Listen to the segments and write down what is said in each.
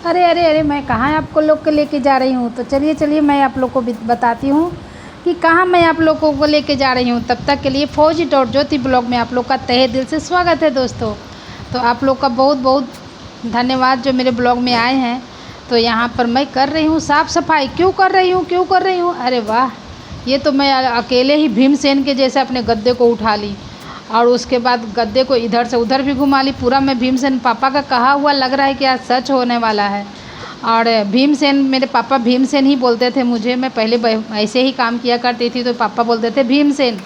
अरे अरे अरे, मैं कहाँ आपको लोग को लेके जा रही हूँ। तो चलिए चलिए मैं आप लोग को बताती हूँ कि कहाँ मैं आप लोगों को लेके जा रही हूँ। तब तक के लिए फौजी डॉट ज्योति ब्लॉग में आप लोग का तहे दिल से स्वागत है दोस्तों। तो आप लोग का बहुत बहुत धन्यवाद जो मेरे ब्लॉग में आए हैं। तो यहाँ पर मैं कर रही हूँ साफ़ सफाई। क्यों कर रही हूँ? अरे वाह, ये तो मैं अकेले ही भीमसेन के जैसे अपने गद्दे को उठा ली और उसके बाद गद्दे को इधर से उधर भी घुमा ली। पूरा मैं भीमसेन, पापा का कहा हुआ लग रहा है कि आज सच होने वाला है। और भीमसेन, मेरे पापा भीमसेन ही बोलते थे मुझे। मैं पहले ऐसे ही काम किया करती थी तो पापा बोलते थे भीमसेन,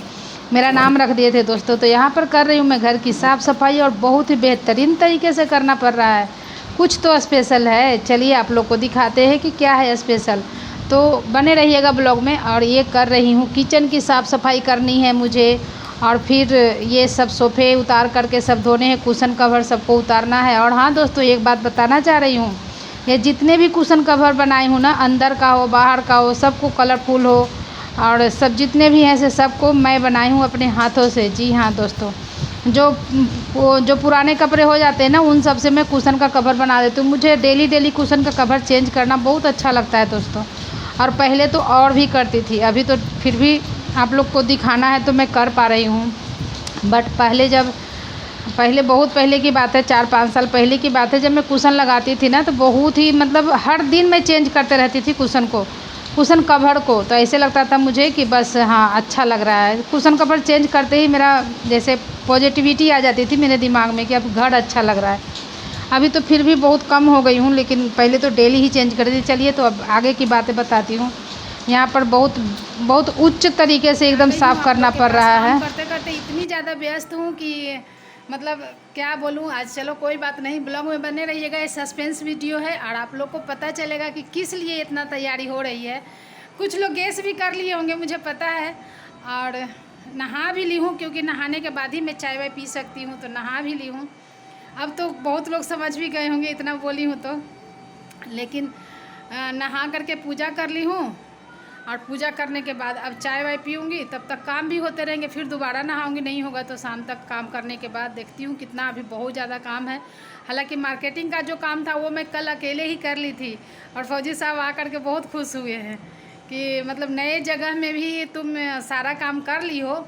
मेरा नाम रख दिए थे दोस्तों। तो यहाँ पर कर रही हूँ मैं घर की साफ़ सफाई और बहुत ही बेहतरीन तरीके से करना पड़ रहा है। कुछ तो स्पेशल है, चलिए आप लोग को दिखाते हैं कि क्या है स्पेशल। तो बने रहिएगा ब्लॉग में। और ये कर रही हूँ किचन की साफ़ सफाई करनी है मुझे। और फिर ये सब सोफ़े उतार करके सब धोने हैं, कुशन कवर सबको उतारना है। और हाँ दोस्तों, एक बात बताना चाह रही हूँ, ये जितने भी कुशन कवर बनाई हूँ ना, अंदर का हो बाहर का हो, सबको कलरफुल हो और सब जितने भी हैं से सबको मैं बनाई हूँ अपने हाथों से। जी हाँ दोस्तों, जो पुराने कपड़े हो जाते हैं ना, उन सब से मैं कुशन का कवर बना देती हूँ। मुझे डेली डेली कुशन का कवर चेंज करना बहुत अच्छा लगता है दोस्तों। और पहले तो और भी करती थी, अभी तो फिर भी आप लोग को दिखाना है तो मैं कर पा रही हूँ। बट पहले बहुत पहले की बात है, 4-5 साल पहले की बात है, जब मैं कुशन लगाती थी ना तो बहुत ही मतलब हर दिन मैं चेंज करते रहती थी कुशन कवर को। तो ऐसे लगता था मुझे कि बस हाँ अच्छा लग रहा है। कुशन कवर चेंज करते ही मेरा जैसे पॉजिटिविटी आ जाती थी मेरे दिमाग में कि अब घर अच्छा लग रहा है। अभी तो फिर भी बहुत कम हो गई हूँ, लेकिन पहले तो डेली ही चेंज करती थी। चलिए तो अब आगे की बातें बताती हूँ। यहाँ पर बहुत बहुत उच्च तरीके से एकदम साफ़ करना पड़ रहा है। करते करते इतनी ज़्यादा व्यस्त हूँ कि मतलब क्या बोलूँ आज। चलो कोई बात नहीं, ब्लॉग में बने रहिएगा। ये सस्पेंस वीडियो है और आप लोग को पता चलेगा कि किस लिए इतना तैयारी हो रही है। कुछ लोग गेस भी कर लिए होंगे, मुझे पता है। और नहा भी ली हूँ, क्योंकि नहाने के बाद ही मैं चाय वाय पी सकती हूँ, तो नहा भी ली हूँ। अब तो बहुत लोग समझ भी गए होंगे इतना बोली हूँ तो। लेकिन नहा करके पूजा कर ली हूँ और पूजा करने के बाद अब चाय वाय पीऊँगी, तब तक काम भी होते रहेंगे। फिर दोबारा नहाऊँगी, नहीं होगा तो शाम तक काम करने के बाद देखती हूँ कितना। अभी बहुत ज़्यादा काम है। हालांकि मार्केटिंग का जो काम था वो मैं कल अकेले ही कर ली थी। और फौजी साहब आकर के बहुत खुश हुए हैं कि मतलब नए जगह में भी तुम सारा काम कर ली हो।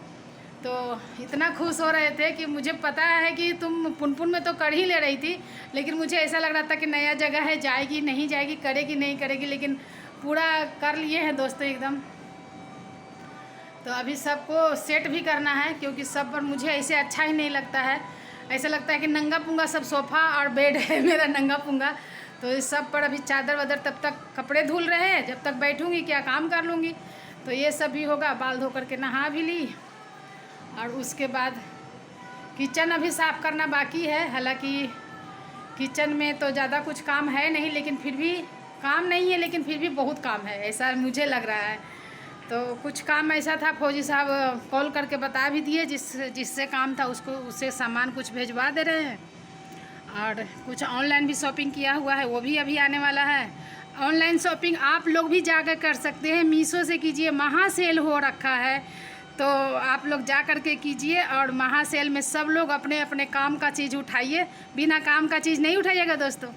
तो इतना खुश हो रहे थे कि मुझे पता है कि तुम पुनपुन में तो कर ही ले रही थी, लेकिन मुझे ऐसा लग रहा था कि नया जगह है, जाएगी नहीं जाएगी, करेगी नहीं करेगी, लेकिन पूरा कर लिए हैं दोस्तों एकदम। तो अभी सबको सेट भी करना है, क्योंकि सब पर मुझे ऐसे अच्छा ही नहीं लगता है। ऐसा लगता है कि नंगा पुंगा सब सोफ़ा और बेड है मेरा नंगा पुंगा। तो इस सब पर अभी चादर वादर, तब तक कपड़े धुल रहे हैं, जब तक बैठूंगी क्या काम कर लूँगी। तो ये सब भी होगा। बाल धो करके नहा भी ली और उसके बाद किचन अभी साफ़ करना बाकी है। हालांकि किचन में तो ज़्यादा कुछ काम है नहीं, लेकिन फिर भी काम नहीं है, लेकिन फिर भी बहुत काम है ऐसा मुझे लग रहा है। तो कुछ काम ऐसा था, फौजी साहब कॉल करके बता भी दिए, जिससे काम था उसको, उससे सामान कुछ भेजवा दे रहे हैं। और कुछ ऑनलाइन भी शॉपिंग किया हुआ है, वो भी अभी आने वाला है। ऑनलाइन शॉपिंग आप लोग भी जाकर कर सकते हैं, मीशो से कीजिए, महा सेल हो रखा है। तो आप लोग जा कर के कीजिए। और महा सेल में सब लोग अपने अपने काम का चीज़ उठाइए, बिना काम का चीज़ नहीं उठाइएगा दोस्तों।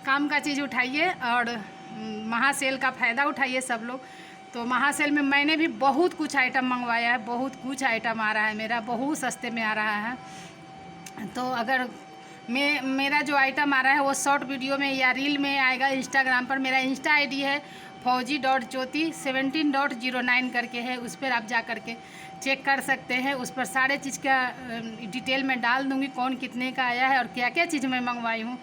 काम का चीज़ उठाइए और महा सेल का फ़ायदा उठाइए सब लोग। तो महा सेल में मैंने भी बहुत कुछ आइटम मंगवाया है, बहुत कुछ आइटम आ रहा है मेरा, बहुत सस्ते में आ रहा है। तो अगर मेरा जो आइटम आ रहा है वो शॉर्ट वीडियो में या रील में आएगा इंस्टाग्राम पर। मेरा इंस्टा आईडी है fauji.jyoti17.09 करके है, उस पर आप जा कर के चेक कर सकते हैं। उस पर सारे चीज़ का डिटेल में डाल दूँगी, कौन कितने का आया है और क्या क्या चीज़ मैं मंगवाई हूँ।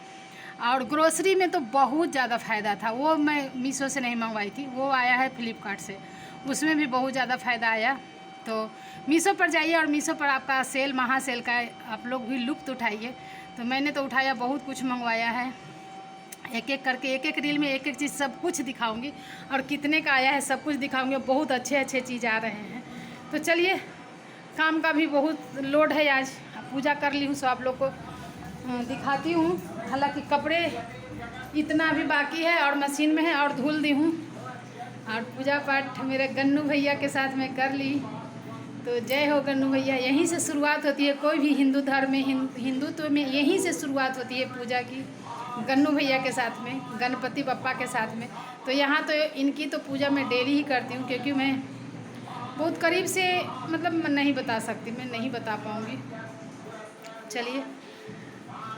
और ग्रोसरी में तो बहुत ज़्यादा फ़ायदा था, वो मैं मीशो से नहीं मंगवाई थी, वो आया है फ्लिपकार्ट से, उसमें भी बहुत ज़्यादा फ़ायदा आया। तो मीशो पर जाइए और मीशो पर आपका सेल, महा सेल का आप लोग भी लुत्फ़ उठाइए। तो मैंने तो उठाया, बहुत कुछ मंगवाया है। एक एक करके, एक एक रील में एक एक चीज़ सब कुछ दिखाऊंगी और कितने का आया है सब कुछ दिखाऊंगी। बहुत अच्छे अच्छे चीज़ आ रहे हैं। तो चलिए, काम का भी बहुत लोड है आज। पूजा कर ली हूँ, सो आप लोग को दिखाती हूँ। हालांकि कपड़े इतना भी बाकी है और मशीन में है और धुल दी हूँ। और पूजा पाठ मेरे गन्नू भैया के साथ में कर ली। तो जय हो गन्नू भैया। यहीं से शुरुआत होती है, कोई भी हिंदू धर्म में, हिंदुत्व में यहीं से शुरुआत होती है पूजा की। गन्नू भैया के साथ में, गणपति बप्पा के साथ में। तो यहाँ तो इनकी तो पूजा मैं डेली ही करती हूँ, क्योंकि मैं बहुत करीब से मतलब मैं नहीं बता सकती, मैं नहीं बता पाऊँगी। चलिए,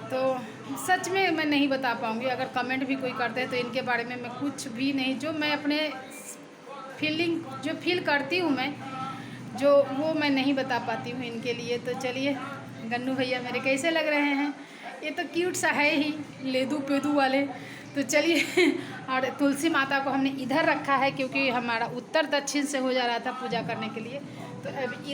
तो सच में मैं नहीं बता पाऊँगी। अगर कमेंट भी कोई करते हैं तो इनके बारे में मैं कुछ भी नहीं, जो मैं अपने फीलिंग जो फील करती हूँ मैं, जो वो मैं नहीं बता पाती हूँ इनके लिए। तो चलिए, गन्नू भैया मेरे कैसे लग रहे हैं? ये तो क्यूट सा है ही, लेदू पेदू वाले। तो चलिए, और तुलसी माता को हमने इधर रखा है, क्योंकि हमारा उत्तर दक्षिण से हो जा रहा था पूजा करने के लिए। तो अब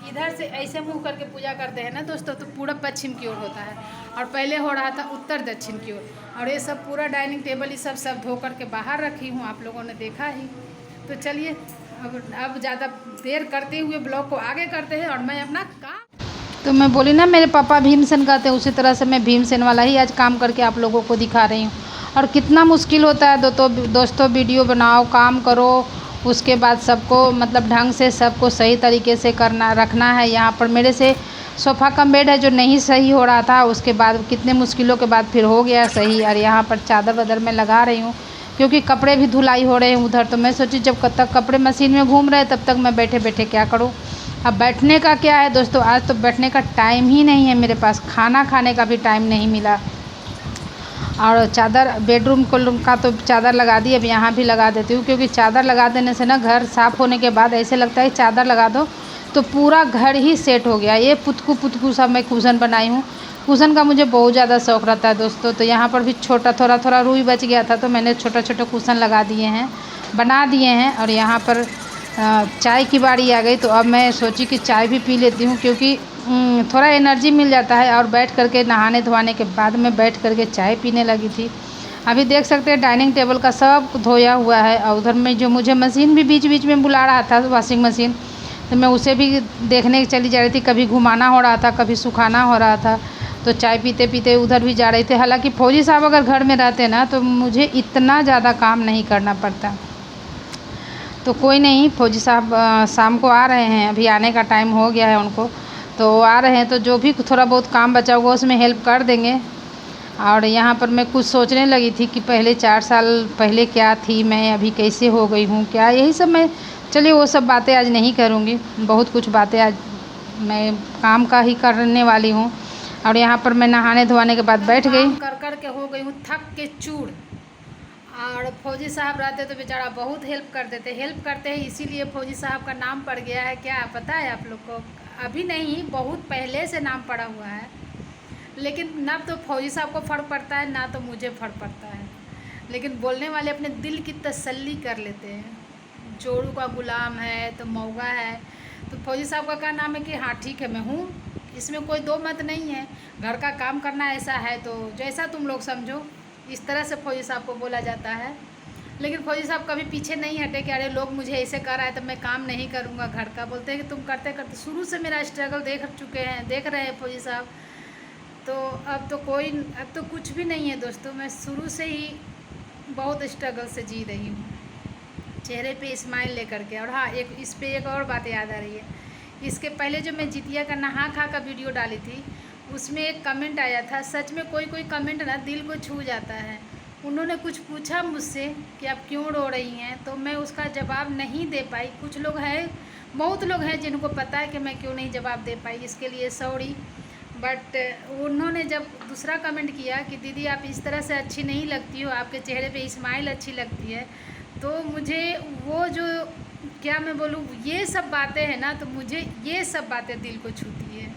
इधर से ऐसे मुंह करके पूजा करते हैं ना दोस्तों, तो पूरा पश्चिम की ओर होता है, और पहले हो रहा था उत्तर दक्षिण की ओर। और ये सब पूरा डाइनिंग टेबल ये सब धो करके बाहर रखी हूँ, आप लोगों ने देखा ही। तो चलिए, अब ज़्यादा देर करते हुए ब्लॉग को आगे करते हैं, और मैं अपना काम। तो मैं बोली ना, मेरे पापा भीमसेन कहते हैं, उसी तरह से मैं भीमसेन वाला ही आज काम करके आप लोगों को दिखा रही हूँ। और कितना मुश्किल होता है दोस्तों, वीडियो बनाओ, काम करो, उसके बाद सबको मतलब ढंग से सबको सही तरीके से रखना है। यहाँ पर मेरे से सोफ़ा कम बेड है जो नहीं सही हो रहा था, उसके बाद कितने मुश्किलों के बाद फिर हो गया सही। और यहाँ पर चादर वादर मैं लगा रही हूँ, क्योंकि कपड़े भी धुलाई हो रहे हैं उधर। तो मैं सोची जब तक कपड़े मशीन में घूम रहे तब तक मैं बैठे बैठे क्या करूँ। अब बैठने का क्या है दोस्तों, आज तो बैठने का टाइम ही नहीं है मेरे पास, खाना खाने का भी टाइम नहीं मिला। और चादर बेडरूम का तो चादर लगा दी, अब यहाँ भी लगा देती हूँ, क्योंकि चादर लगा देने से ना घर साफ़ होने के बाद ऐसे लगता है चादर लगा दो तो पूरा घर ही सेट हो गया। ये पुतकू सा मैं कुशन बनाई हूँ। कुशन का मुझे बहुत ज़्यादा शौक़ रहता है दोस्तों। तो यहाँ पर भी थोड़ा रुई बच गया था, तो मैंने छोटे कुशन लगा दिए हैं, बना दिए हैं। और यहाँ पर चाय की बारी आ गई, तो अब मैं सोची कि चाय भी पी लेती हूँ, क्योंकि थोड़ा एनर्जी मिल जाता है। और बैठ करके नहाने धोने के बाद में बैठ करके चाय पीने लगी थी। अभी देख सकते हैं डाइनिंग टेबल का सब धोया हुआ है। और उधर में जो मुझे मशीन भी बीच बीच में बुला रहा था, वॉशिंग मशीन, तो मैं उसे भी देखने चली जा रही थी। कभी घुमाना हो रहा था, कभी सुखाना हो रहा था। तो चाय पीते पीते उधर भी जा रहे थे। हालांकि फौजी साहब अगर घर में रहते ना तो मुझे इतना ज़्यादा काम नहीं करना पड़ता। तो कोई नहीं, फौजी साहब शाम को आ रहे हैं, अभी आने का टाइम हो गया है उनको। तो आ रहे हैं तो जो भी थोड़ा बहुत काम बचा होगा उसमें हेल्प कर देंगे। और यहाँ पर मैं कुछ सोचने लगी थी कि पहले 4 साल पहले क्या थी मैं, अभी कैसे हो गई हूँ क्या, यही सब मैं, चलिए वो सब बातें आज नहीं करूँगी। बहुत कुछ बातें आज मैं काम का ही करने वाली हूँ। और यहाँ पर मैं नहाने धोने के बाद बैठ गई, कर के हो गई हूँ थक के चूड़। और फौजी साहब रहते तो बेचारा बहुत हेल्प करते हैं, इसीलिए फौजी साहब का नाम पड़ गया है। क्या पता है आप लोग को? अभी नहीं, बहुत पहले से नाम पड़ा हुआ है। लेकिन ना तो फौजी साहब को फ़र्क पड़ता है, ना तो मुझे फ़र्क पड़ता है। लेकिन बोलने वाले अपने दिल की तसल्ली कर लेते हैं। जोड़ू का गुलाम है तो मौगा है। तो फौजी साहब का क्या नाम है कि हाँ ठीक है मैं हूँ, इसमें कोई दो मत नहीं है। घर का काम करना ऐसा है, तो जैसा तुम लोग समझो, इस तरह से फौजी साहब को बोला जाता है। लेकिन फौजी साहब कभी पीछे नहीं हटे कि अरे लोग मुझे ऐसे कर रहा है तो मैं काम नहीं करूँगा घर का। बोलते हैं कि तुम करते करते शुरू से मेरा स्ट्रगल देख रहे हैं फौजी साहब। तो अब तो कुछ भी नहीं है दोस्तों, मैं शुरू से ही बहुत स्ट्रगल से जी रही हूँ, चेहरे पे स्माइल लेकर के। और हाँ, इस पे एक और बात याद आ रही है। इसके पहले जो मैं जितिया का नहा खा का वीडियो डाली थी, उसमें एक कमेंट आया था। सच में कोई कमेंट ना दिल को छू जाता है। उन्होंने कुछ पूछा मुझसे कि आप क्यों रो रही हैं, तो मैं उसका जवाब नहीं दे पाई। कुछ लोग हैं, बहुत लोग हैं जिनको पता है कि मैं क्यों नहीं जवाब दे पाई, इसके लिए सॉरी। बट उन्होंने जब दूसरा कमेंट किया कि दीदी आप इस तरह से अच्छी नहीं लगती हो, आपके चेहरे पे स्माइल अच्छी लगती है, तो मुझे वो जो क्या मैं बोलूँ, ये सब बातें हैं ना, तो मुझे ये सब बातें दिल को छूती है।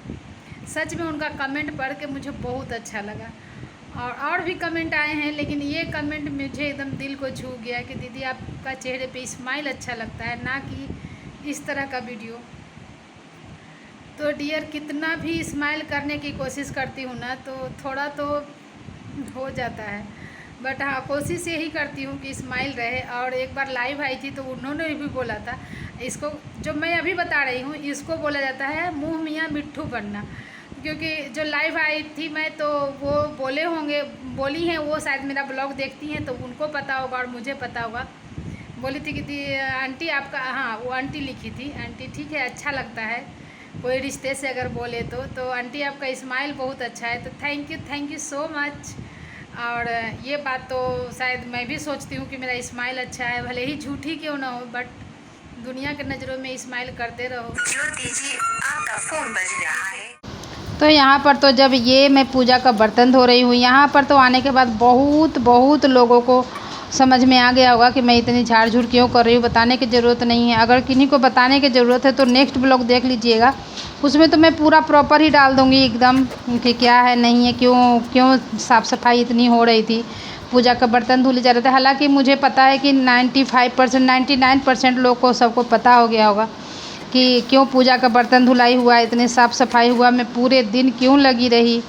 सच में उनका कमेंट पढ़ के मुझे बहुत अच्छा लगा। और भी कमेंट आए हैं, लेकिन ये कमेंट मुझे एकदम दिल को छू गया कि दीदी आपका चेहरे पे स्माइल अच्छा लगता है, ना कि इस तरह का वीडियो। तो डियर, कितना भी स्माइल करने की कोशिश करती हूँ ना, तो थोड़ा तो हो जाता है। बट हाँ, कोशिश यही करती हूँ कि स्माइल रहे। और एक बार लाइव आई थी तो उन्होंने भी बोला था, इसको जो मैं अभी बता रही हूँ इसको बोला जाता है मुँह मियाँ मिट्ठू बनना। क्योंकि जो लाइव आई थी मैं, तो वो बोली हैं, वो शायद मेरा ब्लॉग देखती हैं तो उनको पता होगा और मुझे पता होगा। बोली थी कि आंटी आपका, हाँ वो आंटी लिखी थी, आंटी ठीक है अच्छा लगता है कोई रिश्ते से अगर बोले तो आंटी आपका स्माइल बहुत अच्छा है। तो थैंक यू सो मच। और ये बात तो शायद मैं भी सोचती हूँ कि मेरा स्माइल अच्छा है, भले ही झूठी क्यों ना हो, बट दुनिया के नज़रों में स्माइल करते रहो। ज्योति जी, आपका फोन बज रहा है। तो यहाँ पर तो जब ये मैं पूजा का बर्तन धो रही हूँ, यहाँ पर तो आने के बाद बहुत लोगों को समझ में आ गया होगा कि मैं इतनी झाड़ झूड़ क्यों कर रही हूँ। बताने की ज़रूरत नहीं है। अगर किन्हीं को बताने की ज़रूरत है तो नेक्स्ट ब्लॉग देख लीजिएगा, उसमें तो मैं पूरा प्रॉपर ही डाल दूँगी एकदम कि क्या है नहीं है, क्यों साफ़ सफाई इतनी हो रही थी, पूजा का बर्तन धुले जा रहे थे। हालांकि मुझे पता है कि 95% 99% लोग को सबको पता हो गया होगा कि क्यों पूजा का बर्तन धुलाई हुआ, इतनी साफ़ सफाई हुआ, मैं पूरे दिन क्यों लगी रही।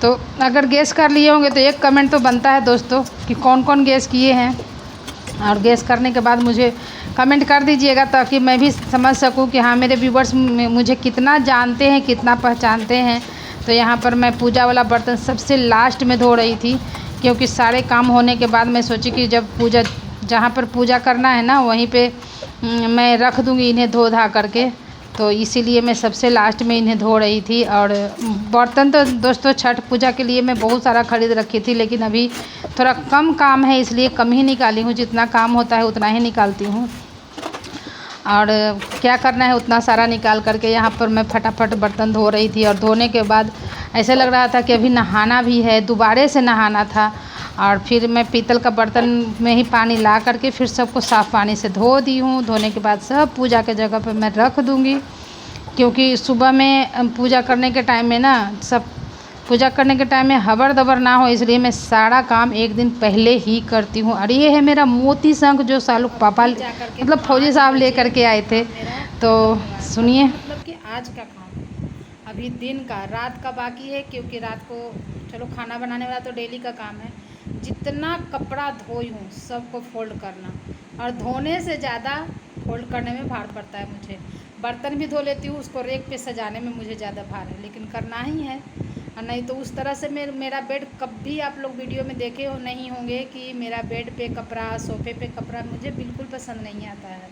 तो अगर गैस कर लिए होंगे तो एक कमेंट तो बनता है दोस्तों कि कौन कौन गैस किए हैं, और गैस करने के बाद मुझे कमेंट कर दीजिएगा ताकि मैं भी समझ सकूं कि हाँ मेरे व्यूवर्स मुझे कितना जानते हैं, कितना पहचानते हैं। तो यहाँ पर मैं पूजा वाला बर्तन सबसे लास्ट में धो रही थी, क्योंकि सारे काम होने के बाद मैं सोची कि जब पूजा जहाँ पर पूजा करना है ना वहीं पे मैं रख दूँगी इन्हें धो धा करके, तो इसीलिए मैं सबसे लास्ट में इन्हें धो रही थी। और बर्तन तो दोस्तों छठ पूजा के लिए मैं बहुत सारा ख़रीद रखी थी, लेकिन अभी थोड़ा कम काम है इसलिए कम ही निकाली हूँ, जितना काम होता है उतना ही निकालती हूँ। और क्या करना है उतना सारा निकाल करके यहाँ पर मैं फटाफट बर्तन धो रही थी। और धोने के बाद ऐसे लग रहा था कि अभी नहाना भी है, दोबारे से नहाना था। और फिर मैं पीतल का बर्तन में ही पानी ला करके फिर सबको साफ़ पानी से धो दी हूँ। धोने के बाद सब पूजा के जगह पर मैं रख दूँगी, क्योंकि सुबह में पूजा करने के टाइम में ना सब पूजा करने के टाइम में हबर दबर ना हो, इसलिए मैं सारा काम एक दिन पहले ही करती हूँ। और ये है मेरा मोती शंख जो सालू पापा मतलब फौजी साहब ले करके आए थे। तो सुनिए, मतलब कि आज का काम अभी दिन का, रात का बाकी है, क्योंकि रात को चलो खाना बनाने वाला तो डेली का काम है। जितना कपड़ा धोई हूँ सबको फोल्ड करना, और धोने से ज़्यादा फोल्ड करने में भार पड़ता है मुझे। बर्तन भी धो लेती हूँ, उसको रेक पे सजाने में मुझे ज़्यादा भार है, लेकिन करना ही है। और नहीं तो उस तरह से मेरा बेड कभी आप लोग वीडियो में देखे हो नहीं होंगे कि मेरा बेड पे कपड़ा, सोफे पे कपड़ा मुझे बिल्कुल पसंद नहीं आता है।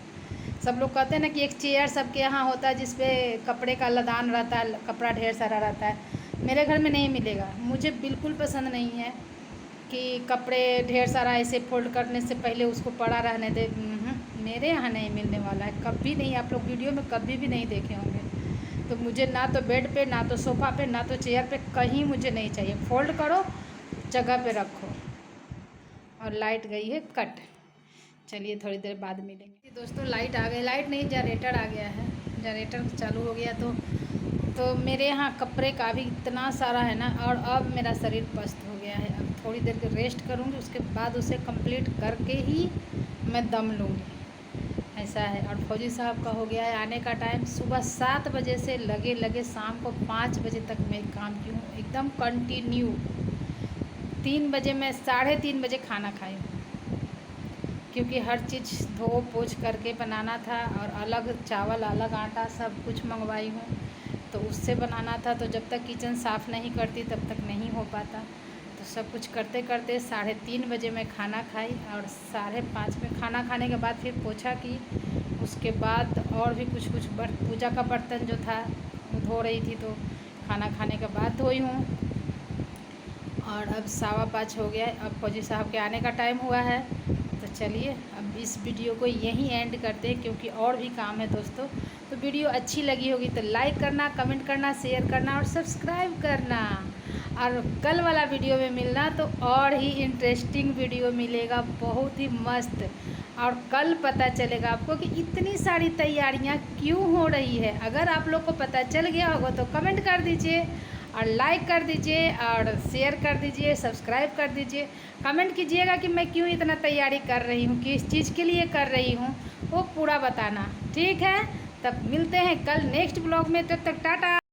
सब लोग कहते हैं ना कि एक चेयर सबके यहाँ होता है जिस पे कपड़े का लदान रहता है, कपड़ा ढेर सारा रहता है। मेरे घर में नहीं मिलेगा, मुझे बिल्कुल पसंद नहीं है कि कपड़े ढेर सारा ऐसे फोल्ड करने से पहले उसको पड़ा रहने दे। मेरे यहाँ नहीं मिलने वाला है, कभी नहीं, आप लोग वीडियो में कभी भी नहीं देखे होंगे। तो मुझे ना तो बेड पे, ना तो सोफ़ा पे, ना तो चेयर पे, कहीं मुझे नहीं चाहिए। फोल्ड करो, जगह पे रखो। और लाइट गई है कट, चलिए थोड़ी देर बाद मिलेंगे। दोस्तों लाइट आ गई, लाइट नहीं जनरेटर आ गया है, जनरेटर चालू हो गया। तो मेरे यहाँ कपड़े का भी इतना सारा है ना, और अब मेरा शरीर पस्त हो गया है। अब थोड़ी देर के रेस्ट करूँगी, उसके बाद उसे कंप्लीट करके ही मैं दम लूँगी, ऐसा है। और फौजी साहब का हो गया है आने का टाइम। सुबह 7 बजे से लगे शाम को 5 बजे तक मैं काम की हूँ, एकदम कंटिन्यू। 3 बजे मैं 3:30 बजे खाना खाई हूँ, क्योंकि हर चीज़ धो पोछ करके बनाना था। और अलग चावल, अलग आटा, सब कुछ मंगवाई हूँ, तो उससे बनाना था। तो जब तक किचन साफ़ नहीं करती तब तक नहीं हो पाता। तो सब कुछ करते करते 3:30 बजे मैं खाना खाई, और 5:30 में खाना खाने के बाद फिर पोछा की। उसके बाद और भी कुछ पूजा का बर्तन जो था वो धो रही थी, तो खाना खाने के बाद धोई हूँ। और अब 5:15 हो गया है, अब फौजी साहब के आने का टाइम हुआ है। तो चलिए अब इस वीडियो को यहीं एंड करते हैं, क्योंकि और भी काम है दोस्तों। तो वीडियो अच्छी लगी होगी तो लाइक करना, कमेंट करना, शेयर करना और सब्सक्राइब करना। और कल वाला वीडियो में मिलना, तो और ही इंटरेस्टिंग वीडियो मिलेगा, बहुत ही मस्त। और कल पता चलेगा आपको कि इतनी सारी तैयारियां क्यों हो रही है। अगर आप लोग को पता चल गया होगा तो कमेंट कर दीजिए, और लाइक कर दीजिए, और शेयर कर दीजिए, सब्सक्राइब कर दीजिए। कमेंट कीजिएगा कि मैं क्यों इतना तैयारी कर रही हूँ, किस चीज़ के लिए कर रही हूँ, वो पूरा बताना, ठीक है। तब मिलते हैं कल नेक्स्ट ब्लॉग में, तब तक टाटा।